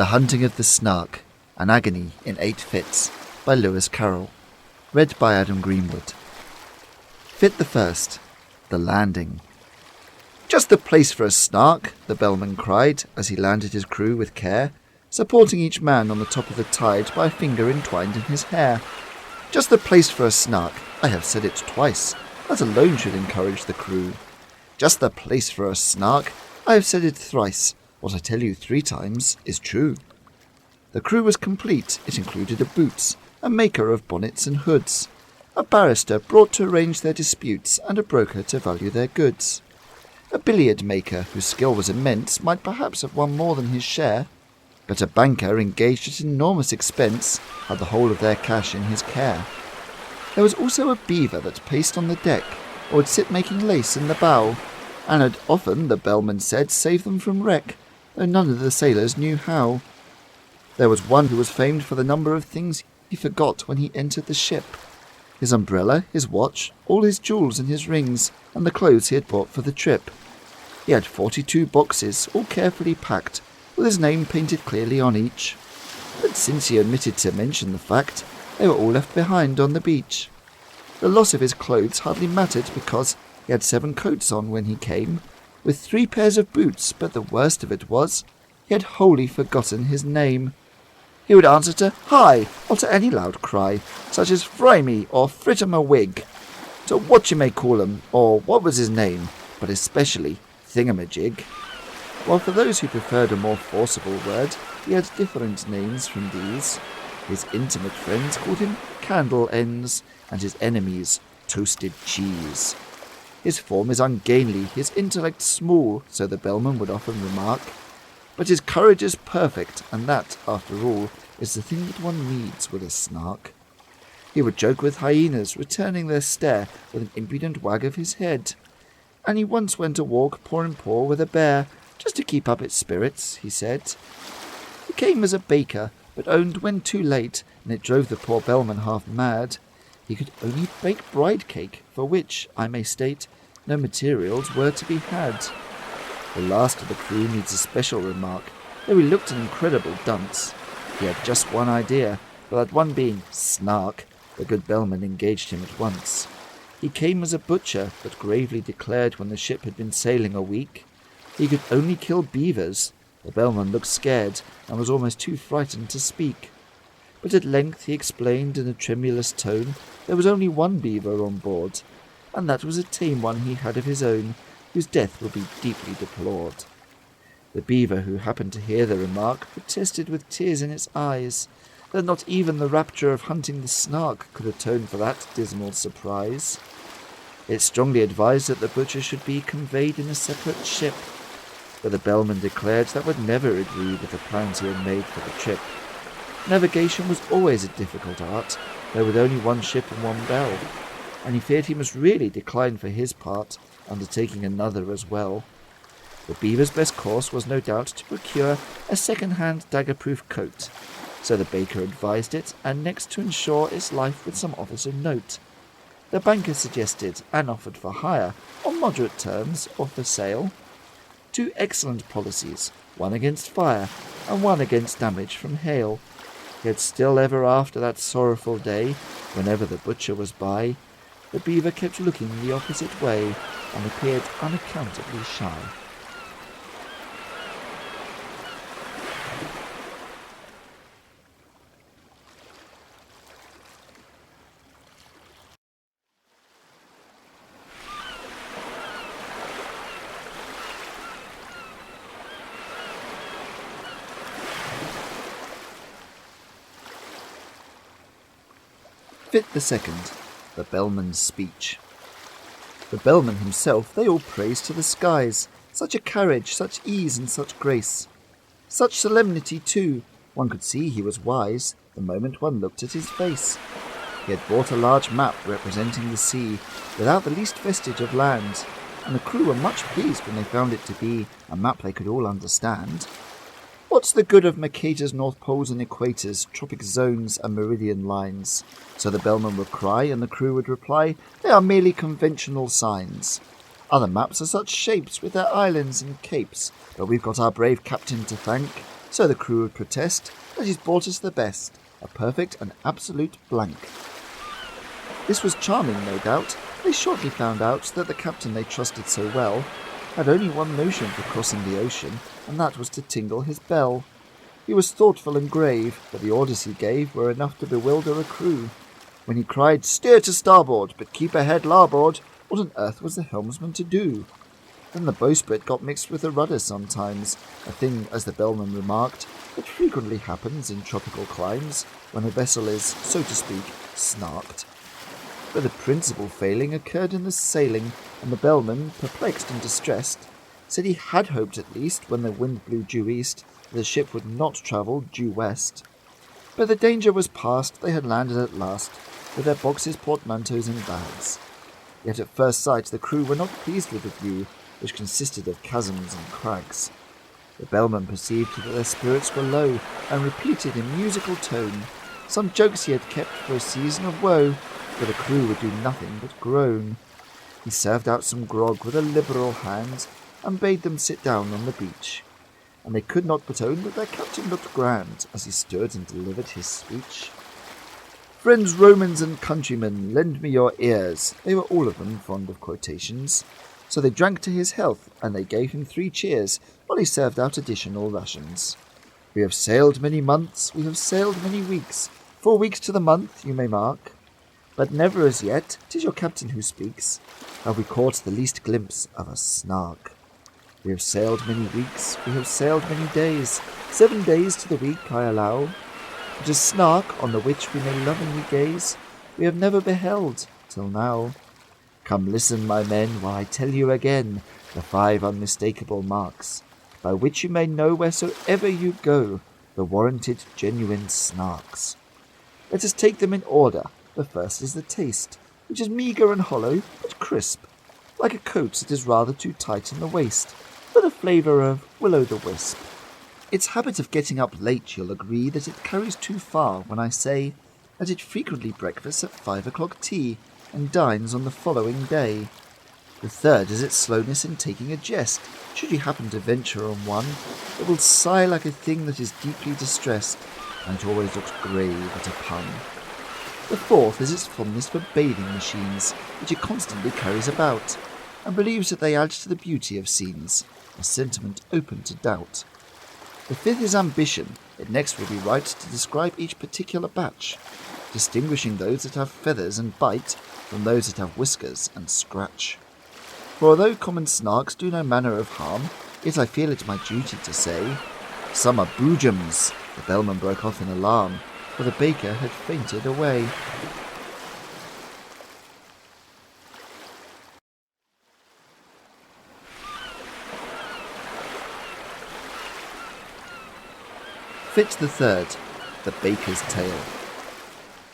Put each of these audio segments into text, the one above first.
The Hunting of the Snark, an Agony in 8 fits, by Lewis Carroll. Read by Adam Greenwood. Fit the first, the landing. "Just the place for a snark," the bellman cried as he landed his crew with care, supporting each man on the top of the tide by a finger entwined in his hair. "Just the place for a snark, I have said it twice, that alone should encourage the crew. Just the place for a snark, I have said it thrice, what I tell you 3 times is true." The crew was complete. It included a boots, a maker of bonnets and hoods, a barrister brought to arrange their disputes, and a broker to value their goods. A billiard maker, whose skill was immense, might perhaps have won more than his share, but a banker engaged at enormous expense had the whole of their cash in his care. There was also a beaver that paced on the deck, or would sit making lace in the bow, and had often, the bellman said, saved them from wreck, though none of the sailors knew how. There was one who was famed for the number of things he forgot when he entered the ship: his umbrella, his watch, all his jewels and his rings, and the clothes he had bought for the trip. He had 42 boxes, all carefully packed, with his name painted clearly on each. But since he omitted to mention the fact, they were all left behind on the beach. The loss of his clothes hardly mattered, because he had 7 coats on when he came, with 3 pairs of boots, but the worst of it was, he had wholly forgotten his name. He would answer to "Hi," or to any loud cry, such as "Fry me," or "Frit 'em a wig," to "What you may call 'em," or "What was his name," but especially "Thingamajig." While for those who preferred a more forcible word, he had different names from these. His intimate friends called him "Candle Ends," and his enemies "Toasted Cheese." His form is ungainly, his intellect small, so the bellman would often remark, but his courage is perfect, and that, after all, is the thing that one needs with a snark. He would joke with hyenas, returning their stare with an impudent wag of his head, and he once went a walk paw in paw with a bear, just to keep up its spirits, he said. He came as a baker, but owned when too late, and it drove the poor bellman half mad. He could only bake bride cake, for which, I may state, no materials were to be had. The last of the crew needs a special remark, though he looked an incredible dunce. He had just one idea, but that one being Snark, the good bellman engaged him at once. He came as a butcher, but gravely declared when the ship had been sailing a week, he could only kill beavers. The bellman looked scared, and was almost too frightened to speak. But at length he explained in a tremulous tone there was only one beaver on board, and that was a tame one he had of his own, whose death would be deeply deplored. The beaver, who happened to hear the remark, protested with tears in its eyes that not even the rapture of hunting the Snark could atone for that dismal surprise. It strongly advised that the butcher should be conveyed in a separate ship, but the bellman declared that would never agree with the plans he had made for the trip. Navigation was always a difficult art, though with only one ship and one bell, and he feared he must really decline for his part, undertaking another as well. The beaver's best course was no doubt to procure a second-hand dagger-proof coat, so the baker advised it, and next to ensure its life with some officer note. The banker suggested and offered for hire, on moderate terms, or for sale, 2 excellent policies, one against fire, and one against damage from hail. Yet still ever after that sorrowful day, whenever the butcher was by, the beaver kept looking the opposite way, and appeared unaccountably shy. Fit the second, the Bellmans Speech. The bellman himself they all praised to the skies. Such a carriage, such ease and such grace. Such solemnity too, one could see he was wise the moment one looked at his face. He had bought a large map representing the sea, without the least vestige of land, and the crew were much pleased when they found it to be a map they could all understand. What's the good of Mercator's North Poles and Equators, tropic zones and meridian lines? So the bellman would cry, and the crew would reply, they are merely conventional signs. Other maps are such shapes with their islands and capes, but we've got our brave captain to thank. so the crew would protest that he's brought us the best, a perfect and absolute blank. This was charming, no doubt. They shortly found out that the captain they trusted so well had only one notion for crossing the ocean, and that was to tingle his bell. He was thoughtful and grave, but the orders he gave were enough to bewilder a crew. When he cried, "Steer to starboard, but keep ahead larboard," what on earth was the helmsman to do? Then the bowsprit got mixed with the rudder sometimes, a thing, as the bellman remarked, that frequently happens in tropical climes when a vessel is, so to speak, snarked. But the principal failing occurred in the sailing, and the bellman, perplexed and distressed, said he had hoped at least, when the wind blew due east, that the ship would not travel due west. But the danger was past. They had landed at last, with their boxes, portmanteaus, and bags. Yet at first sight the crew were not pleased with the view, which consisted of chasms and crags. The bellman perceived that their spirits were low, and repeated in musical tone some jokes he had kept for a season of woe, but the crew would do nothing but groan. He served out some grog with a liberal hand, and bade them sit down on the beach, and they could not but own that their captain looked grand as he stood and delivered his speech. "Friends Romans and countrymen, lend me your ears." They were all of them fond of quotations. So they drank to his health, and they gave him 3 cheers, while he served out additional rations. "We have sailed many months, we have sailed many weeks, 4 weeks to the month, you may mark. But never as yet, 'tis your captain who speaks, have we caught the least glimpse of a Snark. We have sailed many weeks, we have sailed many days, 7 days to the week, I allow. But a Snark, on the which we may lovingly gaze, we have never beheld till now. Come listen, my men, while I tell you again the 5 unmistakable marks, by which you may know wheresoever you go the warranted genuine Snarks. Let us take them in order. The first is the taste, which is meagre and hollow, but crisp. Like a coat that is rather too tight in the waist, with a flavour of will-o'-the-wisp. Its habit of getting up late, you'll agree that it carries too far when I say that it frequently breakfasts at 5 o'clock tea, and dines on the following day. The third is its slowness in taking a jest. Should you happen to venture on one, it will sigh like a thing that is deeply distressed, and it always looks grave at a pun. The fourth is its fondness for bathing machines, which it constantly carries about, and believes that they add to the beauty of scenes, a sentiment open to doubt. The fifth is ambition. It next will be right to describe each particular batch, distinguishing those that have feathers and bite from those that have whiskers and scratch. For although common snarks do no manner of harm, yet I feel it my duty to say, some are boojums. The bellman broke off in alarm, for the baker had fainted away. Fit the third, the baker's tale.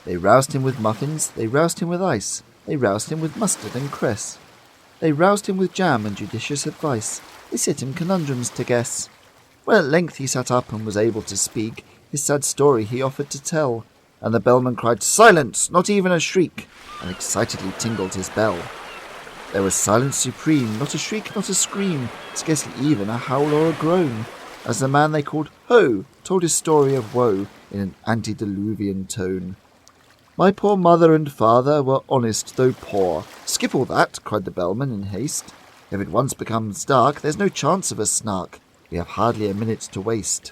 They roused him with muffins, they roused him with ice, they roused him with mustard and cress. They roused him with jam and judicious advice, they set him conundrums to guess. When at length he sat up and was able to speak, his sad story he offered to tell, and the bellman cried, "Silence, not even a shriek," and excitedly tingled his bell. There was silence supreme, not a shriek, not a scream, scarcely even a howl or a groan, as the man they called Ho told his story of woe in an antediluvian tone. "My poor mother and father were honest though poor." "Skip all that," cried the bellman in haste. "If it once becomes dark, there's no chance of a Snark. We have hardly a minute to waste."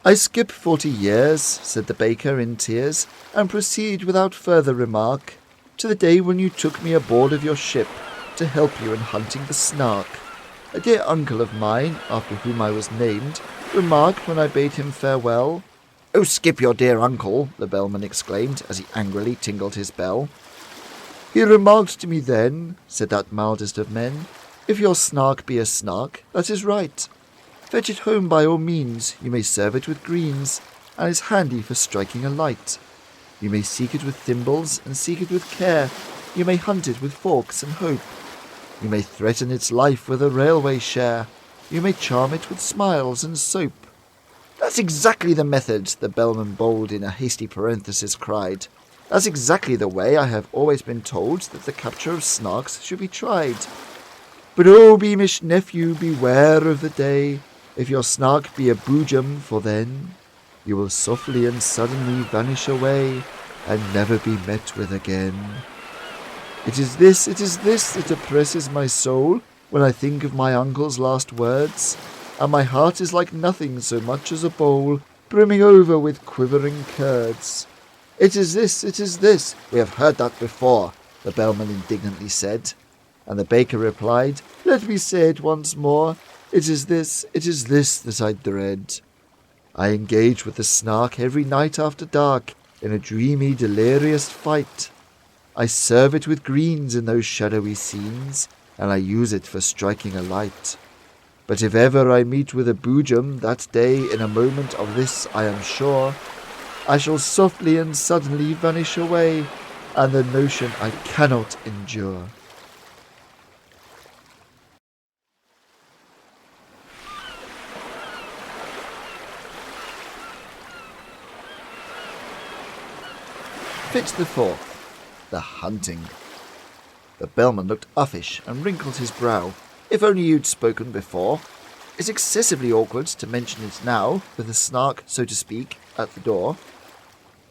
"I skip 40 years," said the baker in tears, "and proceed without further remark to the day when you took me aboard of your ship to help you in hunting the Snark. A dear uncle of mine, after whom I was named, remarked when I bade him farewell—" "Oh, skip your dear uncle," the bellman exclaimed, as he angrily tingled his bell. "He remarked to me then," said that mildest of men, "if your Snark be a Snark, that is right. Fetch it home by all means, you may serve it with greens, and is handy for striking a light. You may seek it with thimbles, and seek it with care, you may hunt it with forks and hope. You may threaten its life with a railway share, you may charm it with smiles and soap." "That's exactly the method," the bellman bold in a hasty parenthesis cried. "That's exactly the way I have always been told that the capture of Snarks should be tried. But oh, beamish nephew, beware of the day If your Snark be a boojum, for then you will softly and suddenly vanish away and never be met with again. It is this that oppresses my soul when I think of my uncle's last words, and my heart is like nothing so much as a bowl brimming over with quivering curds. It is this. We have heard that before, the bellman indignantly said, and the baker replied, let me say it once more. It is this that I dread. I engage with the Snark every night after dark in a dreamy, delirious fight. I serve it with greens in those shadowy scenes, and I use it for striking a light. But if ever I meet with a boojum, that day in a moment of this I am sure, I shall softly and suddenly vanish away, and the notion I cannot endure. Fit the fourth, the hunting. The bellman looked uffish and wrinkled his brow. If only you'd spoken before. It's excessively awkward to mention it now, with the Snark, so to speak, at the door.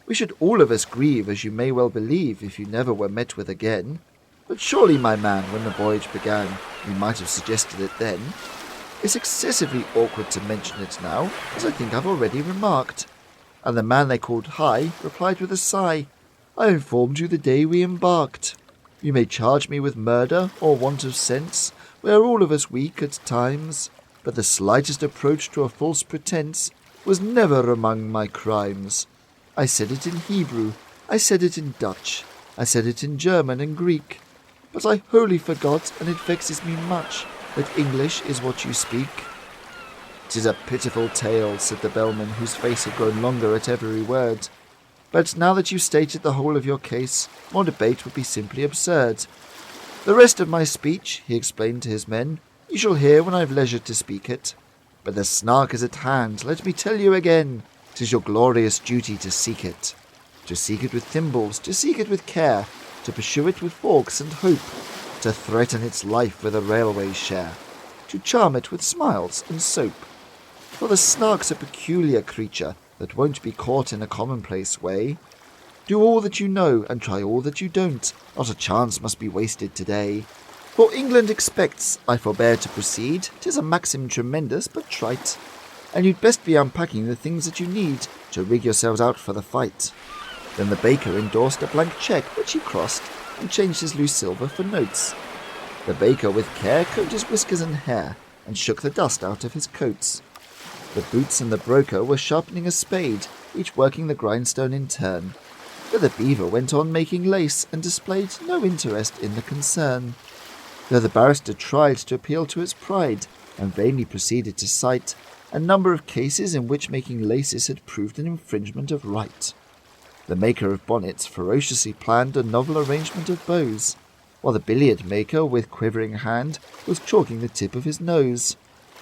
We should all of us grieve, as you may well believe, if you never were met with again. But surely, my man, when the voyage began, you might have suggested it then. It's excessively awkward to mention it now, as I think I've already remarked. And the man they called High replied with a sigh, I informed you the day we embarked. You may charge me with murder or want of sense, we are all of us weak at times, but the slightest approach to a false pretence was never among my crimes. I said it in Hebrew, I said it in Dutch, I said it in German and Greek, but I wholly forgot, and it vexes me much, that English is what you speak. 'Tis a pitiful tale, said the bellman, whose face had grown longer at every word. But now that you've stated the whole of your case, more debate would be simply absurd. The rest of my speech, he explained to his men, you shall hear when I've leisure to speak it. But the Snark is at hand, let me tell you again, 'tis your glorious duty to seek it. To seek it with thimbles, to seek it with care, to pursue it with forks and hope, to threaten its life with a railway share, to charm it with smiles and soap. For the Snark's a peculiar creature that won't be caught in a commonplace way. Do all that you know, and try all that you don't, not a chance must be wasted today. For England expects, I forbear to proceed, 'tis a maxim tremendous but trite, and you'd best be unpacking the things that you need to rig yourselves out for the fight. Then the baker endorsed a blank cheque, which he crossed, and changed his loose silver for notes. The baker with care combed his whiskers and hair, and shook the dust out of his coats. The boots and the broker were sharpening a spade, each working the grindstone in turn. But the beaver went on making lace, and displayed no interest in the concern. Though the barrister tried to appeal to its pride, and vainly proceeded to cite a number of cases in which making laces had proved an infringement of right. The maker of bonnets ferociously planned a novel arrangement of bows, while the billiard-maker, with quivering hand, was chalking the tip of his nose.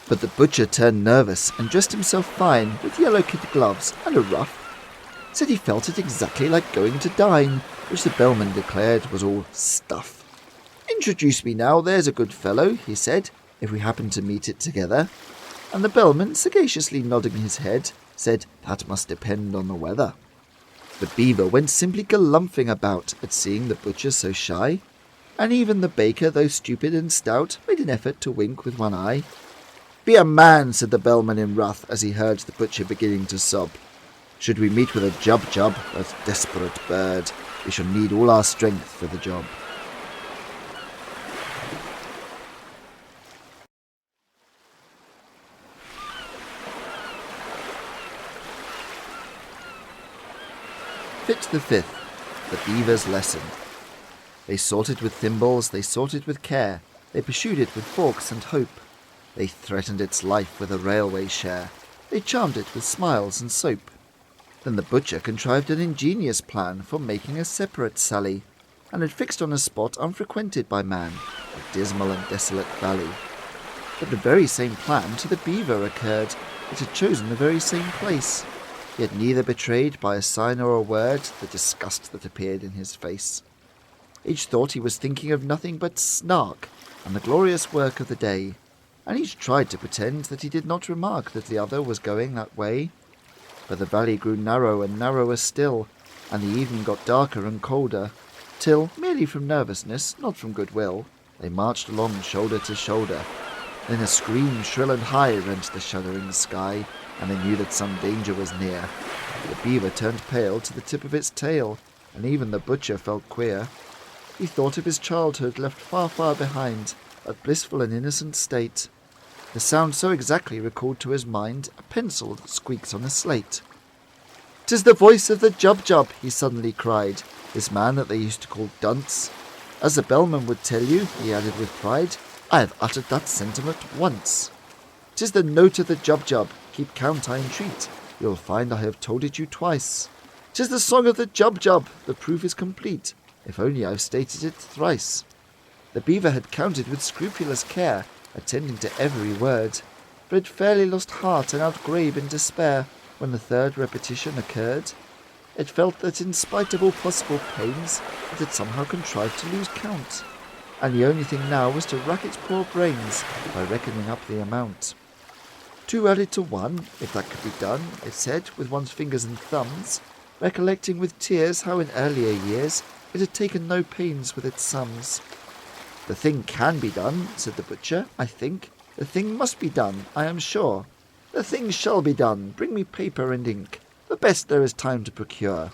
But the butcher turned nervous and dressed himself fine with yellow kid gloves and a ruff. Said he felt it exactly like going to dine, which the bellman declared was all stuff. Introduce me now, there's a good fellow, he said, if we happen to meet it together. And the bellman, sagaciously nodding his head, said that must depend on the weather. The beaver went simply galumphing about at seeing the butcher so shy, and even the baker, though stupid and stout, made an effort to wink with one eye. Be a man, said the bellman in wrath, as he heard the butcher beginning to sob. Should we meet with a jub-jub, that desperate bird, we shall need all our strength for the job. Fit the fifth, the beaver's lesson. They sought it with thimbles, they sought it with care, they pursued it with forks and hope. They threatened its life with a railway share, they charmed it with smiles and soap. Then the butcher contrived an ingenious plan for making a separate sally, and had fixed on a spot unfrequented by man, a dismal and desolate valley. But the very same plan to the beaver occurred, it had chosen the very same place, yet neither betrayed by a sign or a word the disgust that appeared in his face. Each thought he was thinking of nothing but Snark and the glorious work of the day. and each tried to pretend that he did not remark that the other was going that way. But the valley grew narrow and narrower still, and the evening got darker and colder, till, merely from nervousness, not from goodwill, they marched along shoulder to shoulder. Then a scream shrill and high rent the shuddering sky, and they knew that some danger was near. The beaver turned pale to the tip of its tail, and even the butcher felt queer. He thought of his childhood left far, far behind, that blissful and innocent state. The sound so exactly recalled to his mind a pencil that squeaks on a slate. "'Tis the voice of the Jub-Jub," he suddenly cried, this man that they used to call Dunce. "As the bellman would tell you," he added with pride, "I have uttered that sentiment once. 'Tis the note of the Jub-Jub, keep count I entreat, you'll find I have told it you twice. 'Tis the song of the Jub-Jub, the proof is complete, if only I've stated it thrice." The beaver had counted with scrupulous care, attending to every word, but it fairly lost heart and outgrabe in despair when the third repetition occurred. It felt that in spite of all possible pains, it had somehow contrived to lose count, and the only thing now was to rack its poor brains by reckoning up the amount. "Two added to one, if that could be done," it said, with one's fingers and thumbs, recollecting with tears how in earlier years it had taken no pains with its sums. "The thing can be done," said the butcher, "I think. The thing must be done, I am sure. The thing shall be done. Bring me paper and ink, the best there is time to procure."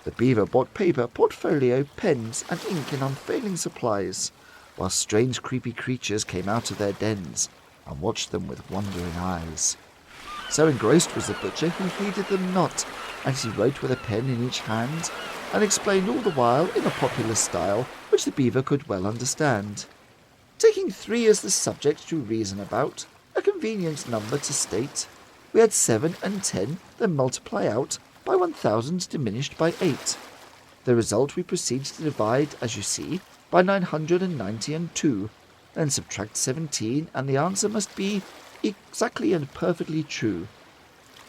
The beaver bought paper, portfolio, pens, and ink in unfailing supplies, while strange creepy creatures came out of their dens and watched them with wondering eyes. So engrossed was the butcher he heeded them not, and he wrote with a pen in each hand, and explained all the while in a popular style which the beaver could well understand. Taking 3 as the subject to reason about, a convenient number to state, we had 7 and 10, then multiply out by 1,000 diminished by 8. The result we proceed to divide, as you see, by 990 and 2, then subtract 17, and the answer must be exactly and perfectly true.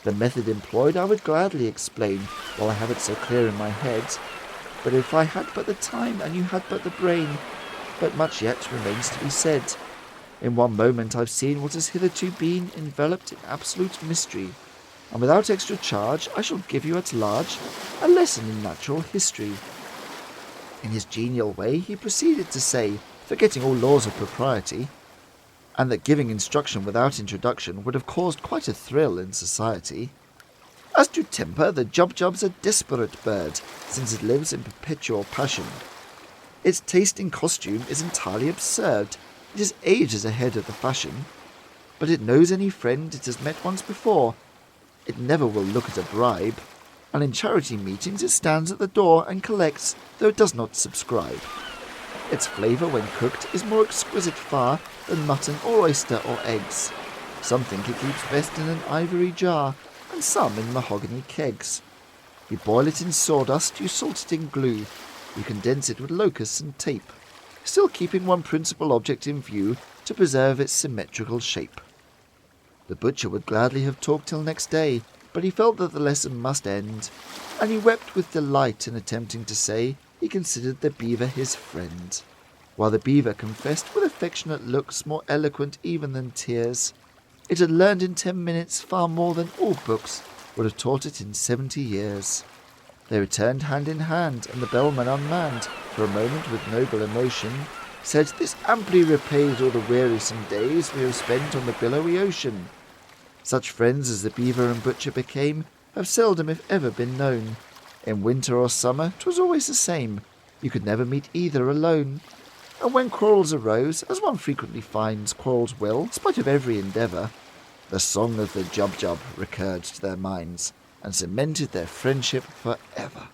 The method employed I would gladly explain, while I have it so clear in my head, but if I had but the time and you had but the brain, but much yet remains to be said. In one moment I've seen what has hitherto been enveloped in absolute mystery, and without extra charge I shall give you at large a lesson in natural history." In his genial way he proceeded to say, forgetting all laws of propriety, and that giving instruction without introduction would have caused quite a thrill in society, "As to temper, the Jub-Jub's a desperate bird, since it lives in perpetual passion. Its taste in costume is entirely absurd. It is ages ahead of the fashion. But it knows any friend it has met once before. It never will look at a bribe, and in charity meetings it stands at the door and collects, though it does not subscribe. Its flavour when cooked is more exquisite far than mutton or oyster or eggs. Some think it keeps best in an ivory jar, and some in mahogany kegs. You boil it in sawdust, you salt it in glue, you condense it with locusts and tape, still keeping one principal object in view, to preserve its symmetrical shape." The butcher would gladly have talked till next day, but he felt that the lesson must end, and he wept with delight in attempting to say he considered the beaver his friend, while the beaver confessed with affectionate looks more eloquent even than tears, it had learned in 10 minutes far more than all books would have taught it in 70 years. They returned hand in hand, and the bellman, unmanned for a moment with noble emotion, said, "This amply repays all the wearisome days we have spent on the billowy ocean." Such friends as the beaver and butcher became have seldom if ever been known. In winter or summer 'twas always the same, you could never meet either alone. And when quarrels arose, as one frequently finds quarrels will, in spite of every endeavour, the song of the Jub-Jub recurred to their minds, and cemented their friendship for ever.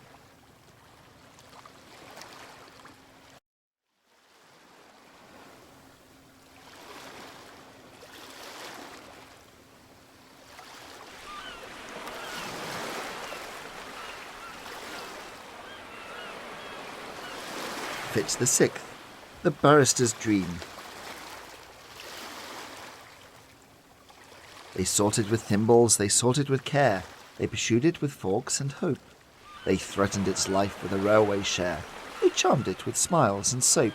Fitz the Sixth, The Barristers Dream. They sought it with thimbles, they sought it with care, they pursued it with forks and hope. They threatened its life with a railway share, they charmed it with smiles and soap.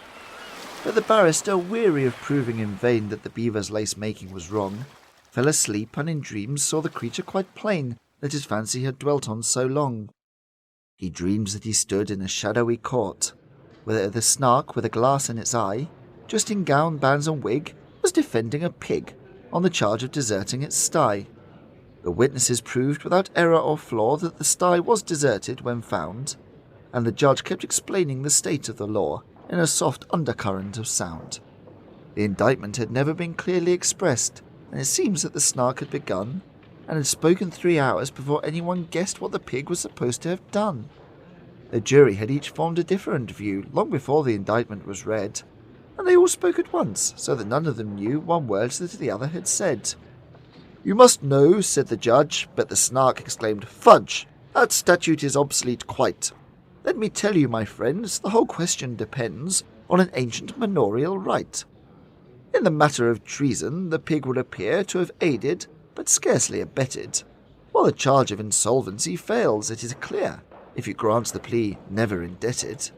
but the barrister, weary of proving in vain that the beaver's lace-making was wrong, fell asleep and in dreams saw the creature quite plain that his fancy had dwelt on so long. He dreams that he stood in a shadowy court, where the Snark, with a glass in its eye, dressed in gown, bands and wig, was defending a pig on the charge of deserting its sty. The witnesses proved without error or flaw that the sty was deserted when found, and the judge kept explaining the state of the law in a soft undercurrent of sound. The indictment had never been clearly expressed, and it seems that the Snark had begun and had spoken 3 hours before anyone guessed what the pig was supposed to have done. The jury had each formed a different view long before the indictment was read, and they all spoke at once, so that none of them knew one word that the other had said. "You must know," said the judge, but the Snark exclaimed, "Fudge! That statute is obsolete quite. Let me tell you, my friends, the whole question depends on an ancient manorial right. In the matter of treason, the pig would appear to have aided, but scarcely abetted, while the charge of insolvency fails, it is clear, if you grant the plea never indebted.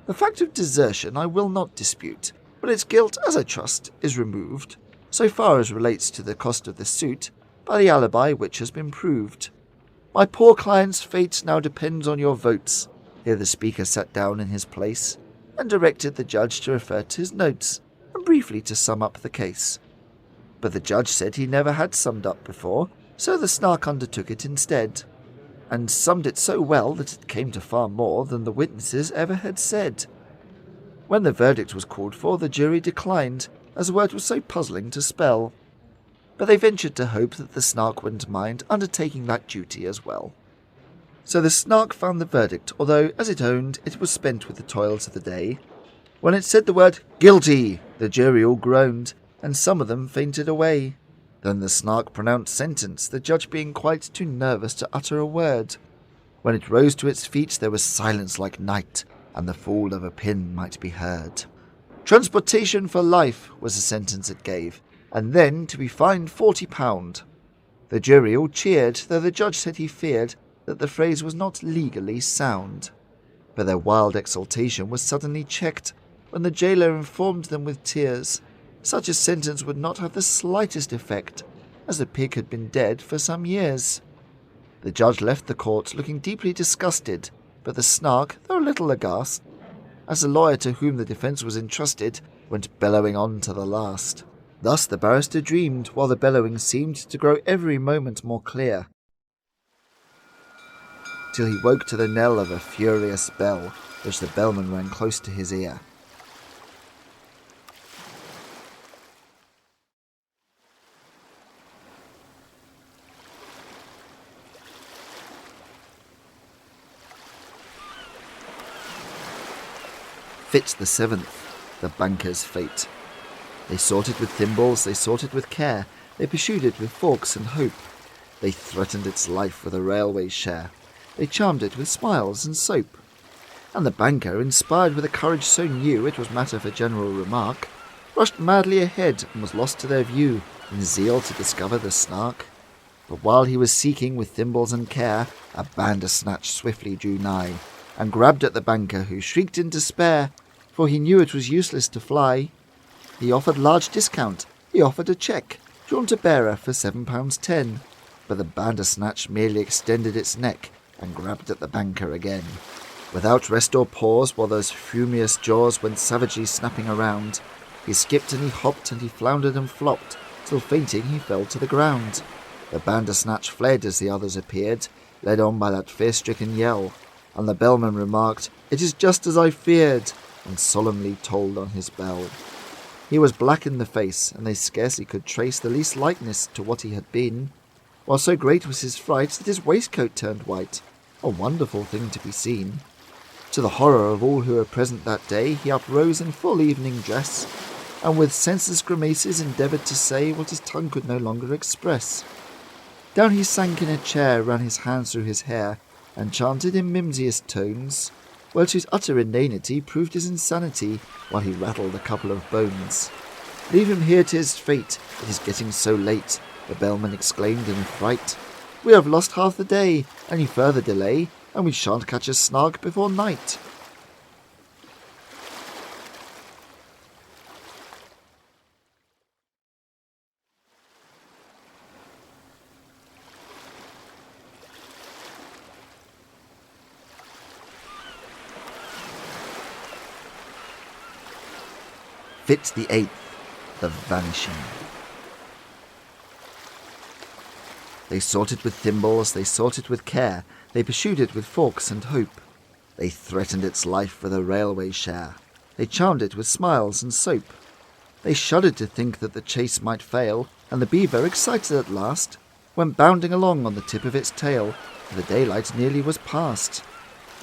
The fact of desertion I will not dispute, but its guilt, as I trust, is removed, so far as relates to the cost of the suit, by the alibi which has been proved. My poor client's fate now depends on your votes." Here the speaker sat down in his place, and directed the judge to refer to his notes, and briefly to sum up the case. But the judge said he never had summed up before, so the Snark undertook it instead, and summed it so well that it came to far more than the witnesses ever had said. When the verdict was called for, the jury declined, as the word was so puzzling to spell, but they ventured to hope that the Snark wouldn't mind undertaking that duty as well. So the Snark found the verdict, although, as it owned, it was spent with the toils of the day. When it said the word "guilty," the jury all groaned, and some of them fainted away. Then the Snark pronounced sentence, the judge being quite too nervous to utter a word. When it rose to its feet there was silence like night, and the fall of a pin might be heard. Transportation for life was the sentence it gave, and then to be fined £40. The jury all cheered, though the judge said he feared that the phrase was not legally sound. But their wild exultation was suddenly checked when the jailer informed them with tears such a sentence would not have the slightest effect, as the pig had been dead for some years. The judge left the court looking deeply disgusted, but the Snark, though a little aghast, as the lawyer to whom the defence was entrusted, went bellowing on to the last. Thus the barrister dreamed, while the bellowing seemed to grow every moment more clear, till he woke to the knell of a furious bell, which the bellman rang close to his ear. Fitz the Seventh, the banker's fate. They sought it with thimbles, they sought it with care, they pursued it with forks and hope. They threatened its life with a railway share, they charmed it with smiles and soap. And the banker, inspired with a courage so new it was matter for general remark, rushed madly ahead and was lost to their view in zeal to discover the Snark. But while he was seeking with thimbles and care, a Bandersnatch swiftly drew nigh, and grabbed at the banker, who shrieked in despair, for he knew it was useless to fly. He offered large discount, he offered a cheque, drawn to bearer for £7.10, but the Bandersnatch merely extended its neck and grabbed at the banker again. Without rest or pause, while those fumous jaws went savagely snapping around, he skipped and he hopped and he floundered and flopped, till fainting he fell to the ground. The Bandersnatch fled as the others appeared, led on by that fear-stricken yell, and the bellman remarked, "It is just as I feared," and solemnly tolled on his bell. He was black in the face, and they scarcely could trace the least likeness to what he had been, while so great was his fright that his waistcoat turned white, a wonderful thing to be seen. To the horror of all who were present that day, he uprose in full evening dress, and with senseless grimaces endeavoured to say what his tongue could no longer express. Down he sank in a chair, ran his hands through his hair, and chanted in mimsiest tones, whilst his utter inanity proved his insanity, while he rattled a couple of bones. "Leave him here to his fate, it is getting so late," the bellman exclaimed in fright. "We have lost half the day, any further delay, and we shan't catch a Snark before night." fit the 8th, the vanishing. They sought it with thimbles, they sought it with care, they pursued it with forks and hope. They threatened its life with a railway share, they charmed it with smiles and soap. They shuddered to think that the chase might fail, and the beaver, excited at last, went bounding along on the tip of its tail, for the daylight nearly was past.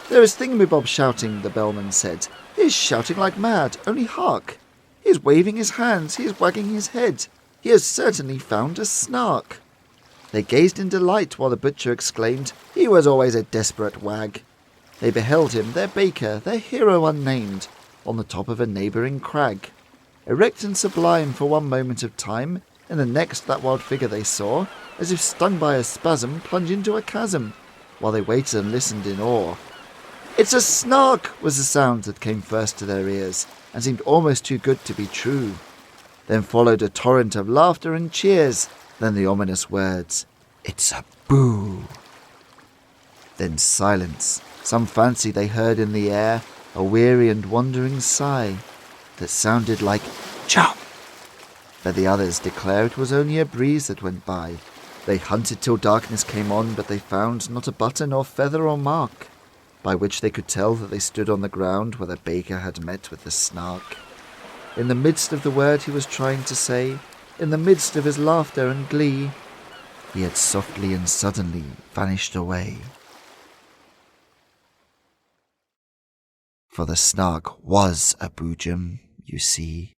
"There is Thingumbob shouting," the bellman said. "He is shouting like mad, only hark! He is waving his hands, he is wagging his head. He has certainly found a Snark." They gazed in delight while the butcher exclaimed, "He was always a desperate wag." They beheld him, their baker, their hero unnamed, on the top of a neighbouring crag. Erect and sublime for one moment of time, in the next that wild figure they saw, as if stung by a spasm, plunge into a chasm, while they waited and listened in awe. "It's a Snark!" was the sound that came first to their ears, and seemed almost too good to be true. Then followed a torrent of laughter and cheers, then the ominous words, "It's a boo!" Then silence. Some fancy they heard in the air a weary and wandering sigh that sounded like chop. But the others declare it was only a breeze that went by. They hunted till darkness came on, but they found not a button or feather or mark, by which they could tell that they stood on the ground where the baker had met with the Snark. In the midst of the word he was trying to say, in the midst of his laughter and glee, he had softly and suddenly vanished away. For the Snark was a boojum, you see.